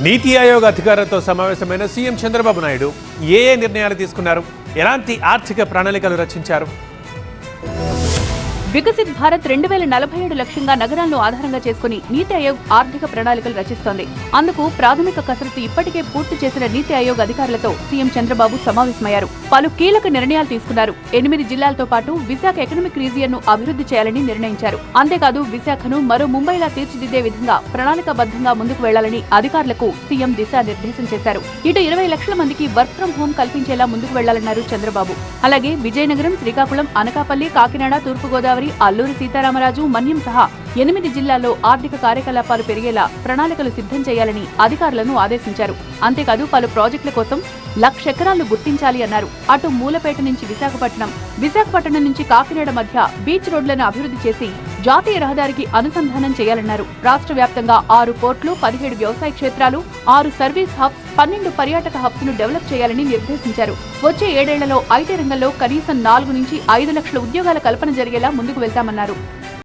నీతి ఆయోగ్ అధికారులతో సమావేశమైన సీఎం చంద్రబాబు నాయుడు ఏ నిర్ణయాలు తీసుకున్నారు, ఎలాంటి ఆర్థిక ప్రణాళికలు రచించారు? వికసిత్ భారత్ 2047 లక్ష్యంగా నగరాలను ఆధారంగా చేసుకుని నీతి ఆయోగ్ ఆర్థిక ప్రణాళికలు రచిస్తోంది. అందుకు ప్రాథమిక కసరత్తు ఇప్పటికే పూర్తి చేసిన నీతి ఆయోగ్ అధికారులతో సీఎం చంద్రబాబు సమావేశమయ్యారు. పలు కీలక నిర్ణయాలు తీసుకున్నారు. 8 జిల్లాలతో పాటు విశాఖ ఎకనామిక్ రీజియన్ ను అభివృద్ధి చేయాలని నిర్ణయించారు. అంతేకాదు విశాఖను మరో ముంబైలా తీర్చిదిద్దే విధంగా ప్రణాళికాబద్ధంగా ముందుకు వెళ్లాలని అధికారులకు సీఎం దిశానిర్దేశం చేశారు. ఇటు 20 లక్షల మందికి వర్క్ ఫ్రం హోం కల్పించేలా ముందుకు వెళ్లాలన్నారు చంద్రబాబు. అలాగే విజయనగరం, శ్రీకాకుళం, అనకాపల్లి, కాకినాడ, తూర్పుగోదావరి, అల్లూరి సీతారామరాజు, మన్యం సహా 8 జిల్లాల్లో ఆర్థిక కార్యకలాపాలు పెరిగేలా ప్రణాళికలు సిద్ధం చేయాలని అధికారులను ఆదేశించారు. అంతేకాదు పలు ప్రాజెక్టుల కోసం 1,00,000 ఎకరాలు గుర్తించాలి అన్నారు. అటు మూలపేట నుంచి విశాఖపట్నం నుంచి కాకినాడ మధ్య బీచ్ రోడ్లను అభివృద్ధి చేసి జాతీయ రహదారికి అనుసంధానం చేయాలన్నారు. రాష్ట్ర వ్యాప్తంగా 6 పోర్టులు, 17 వ్యవసాయ క్షేత్రాలు, 6 సర్వీస్ హబ్స్, 12 పర్యాటక హబ్స్ ను డెవలప్ చేయాలని నిర్దేశించారు. వచ్చే 7 ఏళ్లలో ఐటీ రంగంలో కనీసం 4 నుంచి 5 లక్షల ఉద్యోగాల కల్పన జరిగేలా ముందుకు వెళ్తామన్నారు.